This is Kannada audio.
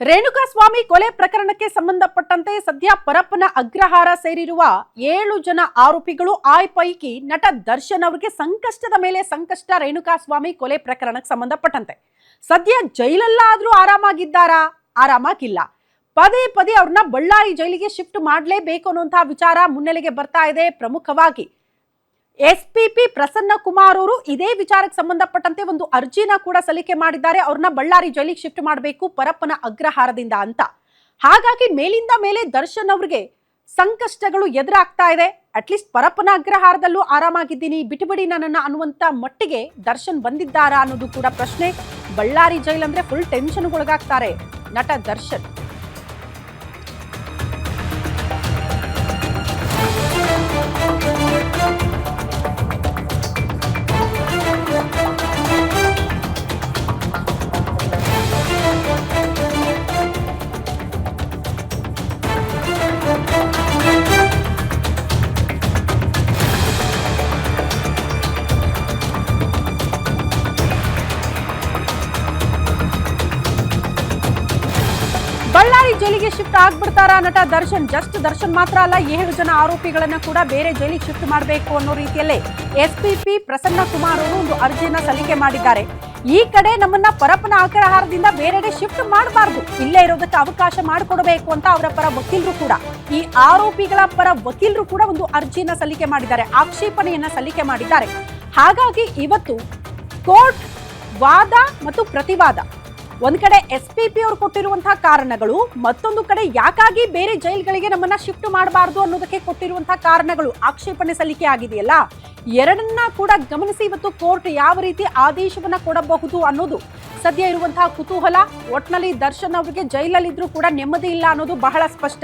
ರೇಣುಕಾಸ್ವಾಮಿ ಕೊಲೆ ಪ್ರಕರಣಕ್ಕೆ ಸಂಬಂಧಪಟ್ಟಂತೆ ಸದ್ಯ ಪರಪ್ಪನ ಅಗ್ರಹಾರ ಸೇರಿರುವ 7 ಜನ ಆರೋಪಿಗಳು ಆ ಪೈಕಿ ನಟ ದರ್ಶನ್ ಅವರಿಗೆ ಸಂಕಷ್ಟದ ಮೇಲೆ ಸಂಕಷ್ಟ. ರೇಣುಕಾಸ್ವಾಮಿ ಕೊಲೆ ಪ್ರಕರಣಕ್ಕೆ ಸಂಬಂಧಪಟ್ಟಂತೆ ಸದ್ಯ ಜೈಲಲ್ಲಾದ್ರೂ ಆರಾಮಾಗಿದ್ದಾರಾ? ಆರಾಮಾಗಿಲ್ಲ. ಪದೇ ಪದೇ ಅವ್ರನ್ನ ಬಳ್ಳಾರಿ ಜೈಲಿಗೆ ಶಿಫ್ಟ್ ಮಾಡಲೇಬೇಕು ಅನ್ನುವಂತಹ ವಿಚಾರ ಮುನ್ನೆಲೆಗೆ ಬರ್ತಾ ಇದೆ. ಪ್ರಮುಖವಾಗಿ ಎಸ್ಪಿಪಿ ಪ್ರಸನ್ನ ಕುಮಾರ್ ಅವರು ಇದೇ ವಿಚಾರಕ್ಕೆ ಸಂಬಂಧಪಟ್ಟಂತೆ ಒಂದು ಅರ್ಜಿನ ಕೂಡ ಸಲ್ಲಿಕೆ ಮಾಡಿದ್ದಾರೆ. ಅವ್ರನ್ನ ಬಳ್ಳಾರಿ ಜೈಲಿಗೆ ಶಿಫ್ಟ್ ಮಾಡಬೇಕು ಪರಪ್ಪನ ಅಗ್ರಹಾರದಿಂದ ಅಂತ. ಹಾಗಾಗಿ ಮೇಲಿಂದ ಮೇಲೆ ದರ್ಶನ್ ಅವರಿಗೆ ಸಂಕಷ್ಟಗಳು ಎದುರಾಗ್ತಾ ಇದೆ. ಅಟ್ಲೀಸ್ಟ್ ಪರಪ್ಪನ ಅಗ್ರಹಾರದಲ್ಲೂ ಆರಾಮಾಗಿದ್ದೀನಿ, ಬಿಟ್ಟುಬಿಡಿ ನನ್ನನ್ನ ಅನ್ನುವಂತ ಮಟ್ಟಿಗೆ ದರ್ಶನ್ ಬಂದಿದ್ದಾರಾ ಅನ್ನೋದು ಕೂಡ ಪ್ರಶ್ನೆ. ಬಳ್ಳಾರಿ ಜೈಲ್ ಅಂದ್ರೆ ಫುಲ್ ಟೆನ್ಷನ್ಗೊಳಗಾಗ್ತಾರೆ ನಟ ದರ್ಶನ್. ಬಳ್ಳಾರಿ ಜೈಲಿಗೆ ಶಿಫ್ಟ್ ಆಗ್ಬಿಡ್ತಾರಾ ನಟ ದರ್ಶನ್? ಜಸ್ಟ್ ದರ್ಶನ್ ಮಾತ್ರ ಅಲ್ಲ, 7 ಜನ ಆರೋಪಿಗಳನ್ನ ಕೂಡ ಬೇರೆ ಜೈಲಿಗೆ ಶಿಫ್ಟ್ ಮಾಡಬೇಕು ಅನ್ನೋ ರೀತಿಯಲ್ಲೇ ಎಸ್ಪಿಪಿ ಪ್ರಸನ್ನ ಕುಮಾರ್ ಅವರು ಒಂದು ಅರ್ಜಿಯನ್ನ ಸಲ್ಲಿಕೆ ಮಾಡಿದ್ದಾರೆ. ಈ ಕಡೆ ನಮ್ಮನ್ನ ಪರಪ್ಪನ ಅಗ್ರಹಾರದಿಂದ ಬೇರೆಡೆ ಶಿಫ್ಟ್ ಮಾಡಬಾರ್ದು, ಇಲ್ಲೇ ಇರೋದಕ್ಕೆ ಅವಕಾಶ ಮಾಡಿಕೊಡಬೇಕು ಅಂತ ಅವರ ಪರ ವಕೀಲರು ಕೂಡ, ಈ ಆರೋಪಿಗಳ ಪರ ವಕೀಲರು ಕೂಡ ಒಂದು ಅರ್ಜಿಯನ್ನ ಸಲ್ಲಿಕೆ ಮಾಡಿದ್ದಾರೆ, ಆಕ್ಷೇಪಣೆಯನ್ನ ಸಲ್ಲಿಕೆ ಮಾಡಿದ್ದಾರೆ. ಹಾಗಾಗಿ ಇವತ್ತು ಕೋರ್ಟ್ ವಾದ ಮತ್ತು ಪ್ರತಿವಾದ, ಒಂದ್ ಕಡೆ ಎಸ್ಪಿಪಿ ಅವರು ಕೊಟ್ಟಿರುವಂತಹ ಕಾರಣಗಳು, ಮತ್ತೊಂದು ಕಡೆ ಯಾಕಾಗಿ ಬೇರೆ ಜೈಲ್ಗಳಿಗೆ ನಮ್ಮನ್ನ ಶಿಫ್ಟ್ ಮಾಡಬಾರ್ದು ಅನ್ನೋದಕ್ಕೆ ಕೊಟ್ಟಿರುವಂತಹ ಕಾರಣಗಳು, ಆಕ್ಷೇಪಣೆ ಸಲ್ಲಿಕೆ ಆಗಿದೆಯಲ್ಲ, ಎರಡನ್ನ ಕೂಡ ಗಮನಿಸಿ ಇವತ್ತು ಕೋರ್ಟ್ ಯಾವ ರೀತಿ ಆದೇಶವನ್ನ ಕೊಡಬಹುದು ಅನ್ನೋದು ಸದ್ಯ ಇರುವಂತಹ ಕುತೂಹಲ. ಒಟ್ನಲ್ಲಿ ದರ್ಶನ್ ಅವರಿಗೆ ಜೈಲಲ್ಲಿದ್ರೂ ಕೂಡ ನೆಮ್ಮದಿ ಇಲ್ಲ ಅನ್ನೋದು ಬಹಳ ಸ್ಪಷ್ಟ.